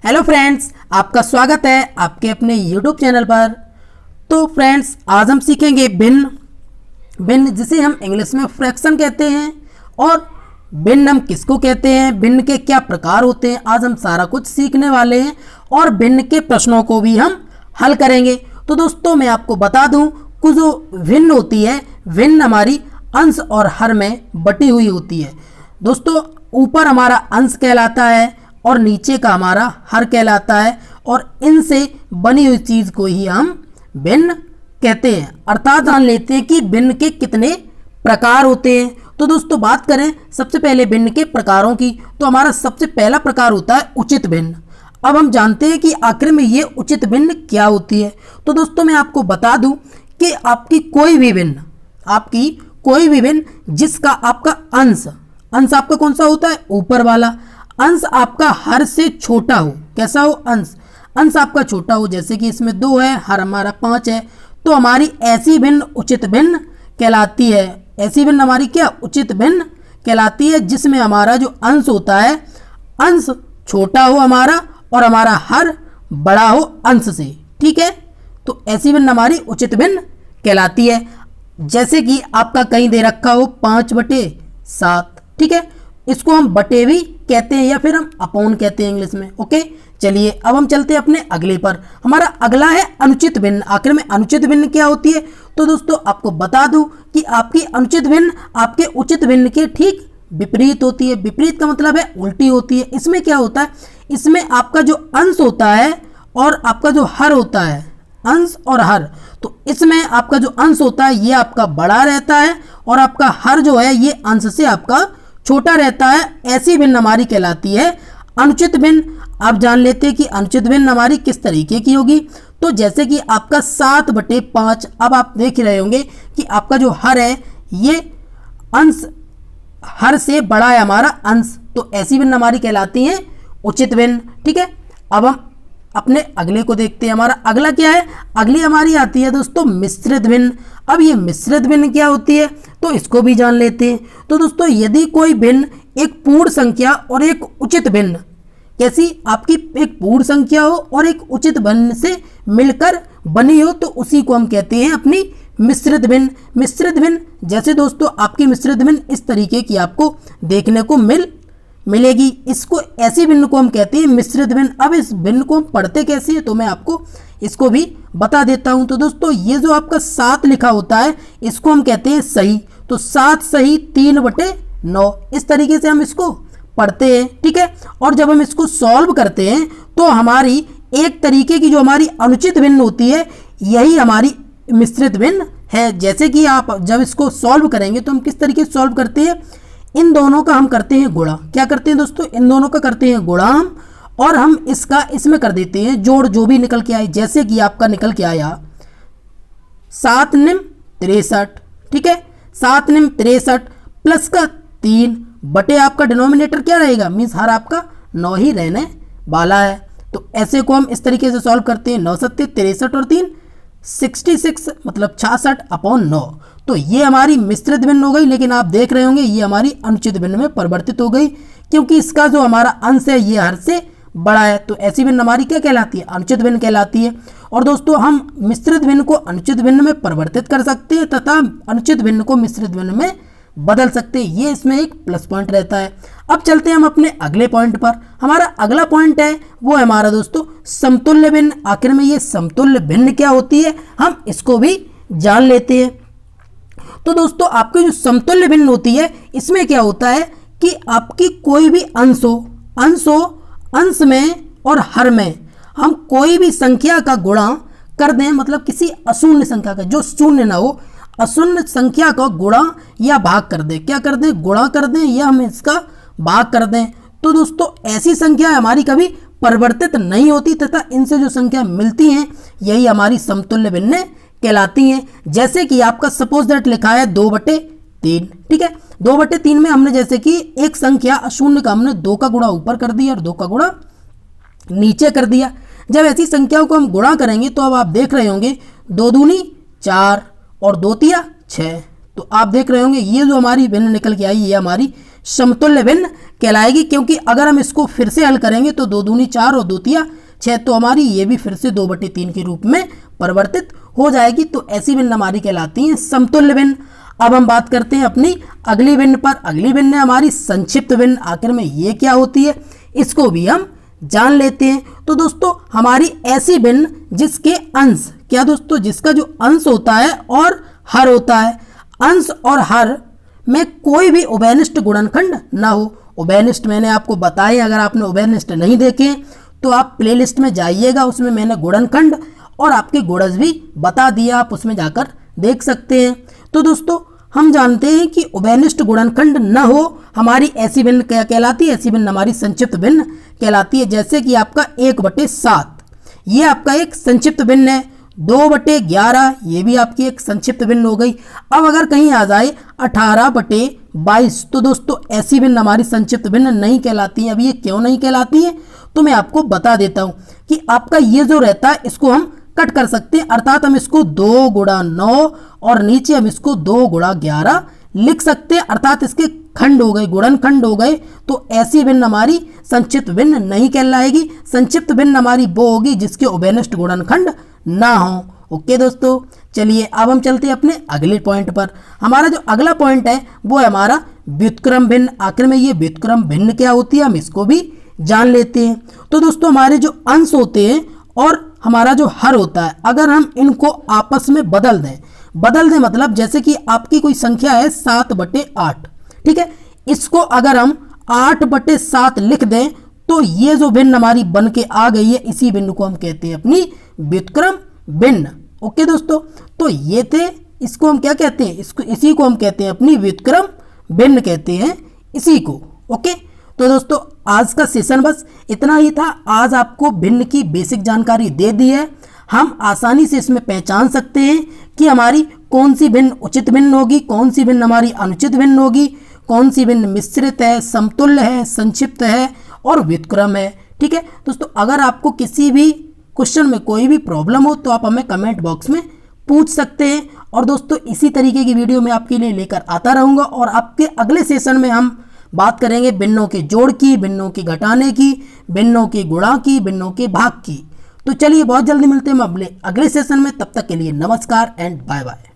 Hello friends, आपका स्वागत है आपके अपने यूट्यूब चैनल पर। तो फ्रेंड्स, आज हम सीखेंगे भिन्न जिसे हम इंग्लिश में फ्रैक्शन कहते हैं। और भिन्न हम किसको कहते हैं, भिन्न के क्या प्रकार होते हैं, आज हम सारा कुछ सीखने वाले हैं और भिन्न के प्रश्नों को भी हम हल करेंगे। तो दोस्तों, मैं आपको बता दूं कि जो भिन्न होती है, भिन्न हमारी अंश और हर में बटी हुई होती है। दोस्तों, ऊपर हमारा अंश कहलाता है और नीचे का हमारा हर कहलाता है, और इनसे बनी हुई चीज़ को ही हम भिन्न कहते हैं। अर्थात जान लेते हैं कि भिन्न के कितने प्रकार होते हैं। तो दोस्तों, बात करें सबसे पहले भिन्न के प्रकारों की, तो हमारा सबसे पहला प्रकार होता है उचित भिन्न। अब हम जानते हैं कि आखिर में ये उचित भिन्न क्या होती है। तो दोस्तों, मैं आपको बता दूं कि आपकी कोई भी भिन्न जिसका आपका अंश आपका कौन सा होता है, ऊपर वाला अंश आपका हर से छोटा हो। कैसा हो, अंश आपका छोटा हो। जैसे कि इसमें 2 है, हर हमारा 5 है, तो हमारी ऐसी भिन्न उचित भिन्न कहलाती है। ऐसी भिन्न हमारी क्या उचित भिन्न कहलाती है, जिसमें हमारा जो अंश होता है, अंश छोटा हो हमारा और हमारा हर बड़ा हो अंश से। ठीक है, तो ऐसी भिन्न हमारी उचित भिन्न कहलाती है। जैसे कि आपका कहीं दे रखा हो 5/7। ठीक है, इसको हम बटे भी कहते हैं या फिर हम अपॉन कहते हैं इंग्लिश में। ओके, चलिए अब हम चलते हैं अपने अगले पर। हमारा अगला है अनुचित भिन्न। आखिर में अनुचित भिन्न क्या होती है, तो दोस्तों आपको बता दूं कि आपकी अनुचित भिन्न आपके उचित भिन्न के ठीक विपरीत होती है। विपरीत का मतलब है उल्टी होती है। इसमें क्या होता है, इसमें आपका जो अंश होता है और आपका जो हर होता है, अंश और हर, तो इसमें आपका जो अंश होता है ये आपका बड़ा रहता है और आपका हर जो है ये अंश से आपका छोटा रहता है। ऐसी भिन्न हमारी कहलाती है अनुचित भिन्न। आप जान लेते हैं कि अनुचित भिन्न हमारी किस तरीके की होगी। तो जैसे कि आपका 7/5, अब आप देख रहे होंगे कि आपका जो हर है ये अंश हर से बड़ा है हमारा अंश, तो ऐसी भिन्न हमारी कहलाती है उचित भिन्न। ठीक है, अब हम अपने अगले को देखते हैं। हमारा अगला क्या है, अगली हमारी आती है दोस्तों मिश्रित भिन्न। अब ये मिश्रित भिन्न क्या होती है, तो इसको भी जान लेते हैं। तो दोस्तों, यदि कोई भिन्न एक पूर्ण संख्या और एक उचित भिन्न, कैसी आपकी एक पूर्ण संख्या हो और एक उचित भिन्न से मिलकर बनी हो, तो उसी को हम कहते हैं अपनी मिश्रित भिन्न। मिश्रित भिन्न जैसे दोस्तों आपकी मिश्रित भिन्न इस तरीके की आपको देखने को मिलेगी। इसको ऐसी भिन्न को हम कहते हैं मिश्रित भिन्न। अब इस भिन्न को हम पढ़ते कैसे हैं, तो मैं आपको इसको भी बता देता हूं। तो दोस्तों, ये जो आपका 7 लिखा होता है, इसको हम कहते हैं सही। तो 7 सही 3/9, इस तरीके से हम इसको पढ़ते हैं। ठीक है, और जब हम इसको सॉल्व करते हैं तो हमारी एक तरीके की जो हमारी अनुचित भिन्न होती है, यही हमारी मिश्रित भिन्न है। जैसे कि आप जब इसको सॉल्व करेंगे तो हम किस तरीके से सॉल्व करते हैं, इन दोनों का हम करते हैं गुणा। क्या करते हैं दोस्तों, इन दोनों का करते हैं गुणा हम, और हम इसका इसमें कर देते हैं जोड़, जो भी निकल के आए। जैसे कि आपका निकल के आया 7 9 63। ठीक है, 7 9 63 प्लस का 3 बटे आपका डिनोमिनेटर क्या रहेगा, मीन्स हर आपका 9 ही रहने वाला है। तो ऐसे को हम इस तरीके से सॉल्व करते हैं। 9 7 63 और 3 66, मतलब 66/9। तो ये हमारी मिश्रित भिन्न हो गई, लेकिन आप देख रहे होंगे ये हमारी अनुचित भिन्न में परिवर्तित हो गई, क्योंकि इसका जो हमारा अंश है ये हर से बड़ा है। तो ऐसी भिन्न हमारी क्या कहलाती है, अनुचित भिन्न कहलाती है। और दोस्तों, हम मिश्रित भिन्न को अनुचित भिन्न में परिवर्तित कर सकते हैं तथा अनुचित भिन्न को मिश्रित भिन्न में बदल सकते हैं। ये इसमें एक प्लस पॉइंट रहता है। अब चलते हैं हम अपने अगले पॉइंट पर। हमारा अगला पॉइंट है वो है हमारा दोस्तों समतुल्य भिन्न। आखिर में ये समतुल्य भिन्न क्या होती है, हम इसको भी जान लेते हैं। तो दोस्तों, आपकी जो समतुल्य भिन्न होती है, इसमें क्या होता है कि आपकी कोई भी अंश में और हर में हम कोई भी संख्या का गुणा कर दें, मतलब किसी अशून्य संख्या का, जो शून्य ना हो, अशून्य संख्या का गुणा या भाग कर दें। क्या कर दें, गुणा कर दें या हम इसका भाग कर दें। तो दोस्तों, ऐसी संख्या हमारी कभी परिवर्तित नहीं होती तथा इनसे जो संख्या मिलती हैं यही हमारी समतुल्य भिन्न कहलाती हैं। जैसे कि आपका सपोज दैट लिखा है 2/3। ठीक है, 2/3 में हमने जैसे कि एक संख्या अशून्य का हमने 2 का गुणा ऊपर कर दिया और 2 का गुणा नीचे कर दिया। जब ऐसी संख्याओं को हम गुणा करेंगे तो अब आप देख रहे होंगे 2 दूनी 4 और 2 तिया 6। तो आप देख रहे होंगे ये जो हमारी भिन्न निकल के आई, ये हमारी समतुल्य भिन्न कहलाएगी, क्योंकि अगर हम इसको फिर से हल करेंगे तो 2 दूनी 4 और 2 तिया 6, तो हमारी ये भी फिर से 2/3 के रूप में परिवर्तित हो जाएगी। तो ऐसी भिन्न हमारी कहलाती हैं समतुल्य भिन्न। अब हम बात करते हैं अपनी अगली भिन्न पर। अगली भिन्न है हमारी संक्षिप्त भिन्न। आखिर में ये क्या होती है, इसको भी हम जान लेते हैं। तो दोस्तों हमारी ऐसी भिन्न जिसके अंश, क्या दोस्तों, जिसका जो अंश होता है और हर होता है, अंश और हर में कोई भी उभयनिष्ठ गुणनखंड ना हो। उभयनिष्ठ मैंने आपको बताया, अगर आपने उभयनिष्ठ नहीं देखे तो आप प्लेलिस्ट में जाइएगा, उसमें मैंने गुणनखंड और आपके गुणज भी बता दिया, आप उसमें जाकर देख सकते हैं। तो दोस्तों हम जानते हैं कि उभयनिष्ठ गुणनखंड न हो हमारी ऐसी भिन्न क्या कहलाती है, ऐसी भिन्न हमारी संक्षिप्त भिन्न कहलाती है। जैसे कि आपका 1/7 ये आपका एक संक्षिप्त भिन्न है। 2/11 ये भी आपकी एक संक्षिप्त भिन्न हो गई। अब अगर कहीं आ जाए 18/22 तो दोस्तों ऐसी भिन्न हमारी संक्षिप्त भिन्न नहीं कहलाती है। अब ये क्यों नहीं कहलाती है तो मैं आपको बता देता हूं कि आपका ये जो रहता है इसको हम कट कर सकते हैं, अर्थात हम इसको 2 × 9 और नीचे हम इसको 2 × 11 लिख सकते हैं, अर्थात इसके खंड हो गए, गुणनखंड हो गए। तो ऐसी भिन्न हमारी संक्षिप्त भिन्न नहीं कहलाएगी। संक्षिप्त भिन्न हमारी वो होगी जिसके उभयनिष्ठ गुणनखंड ना हो। ओके दोस्तों, चलिए अब हम चलते हैं अपने अगले पॉइंट पर। हमारा जो अगला पॉइंट है वो है हमारा व्युत्क्रम भिन्न। आखिर में ये व्युत्क्रम भिन्न क्या होती है, हम इसको भी जान लेते हैं। तो दोस्तों हमारे जो अंश होते हैं और हमारा जो हर होता है, अगर हम इनको आपस में बदल दें मतलब जैसे कि आपकी कोई संख्या है 7/8, ठीक है, इसको अगर हम 8/7 लिख दें तो ये जो भिन्न हमारी बन के आ गई है, इसी भिन्न को हम कहते हैं अपनी व्युत्क्रम भिन्न। ओके दोस्तों, तो ये थे, इसको हम क्या कहते हैं, इसी को हम कहते हैं अपनी व्युत्क्रम भिन्न कहते हैं इसी को। ओके, तो दोस्तों आज का सेशन बस इतना ही था। आज आपको भिन्न की बेसिक जानकारी दे दी है। हम आसानी से इसमें पहचान सकते हैं कि हमारी कौन सी भिन्न उचित भिन्न होगी, कौन सी भिन्न हमारी अनुचित भिन्न होगी, कौन सी भिन्न मिश्रित है, समतुल्य है, संक्षिप्त है और व्युत्क्रम है। ठीक है दोस्तों, अगर आपको किसी भी क्वेश्चन में कोई भी प्रॉब्लम हो तो आप हमें कमेंट बॉक्स में पूछ सकते हैं। और दोस्तों इसी तरीके की वीडियो मैं आपके लिए लेकर आता रहूँगा और आपके अगले सेशन में हम बात करेंगे भिन्नों के जोड़ की, भिन्नों के घटाने की, भिन्नों के गुणा की, भिन्नों के भाग की। तो चलिए बहुत जल्दी मिलते हैं हम अगले सेशन में। तब तक के लिए नमस्कार एंड बाय बाय।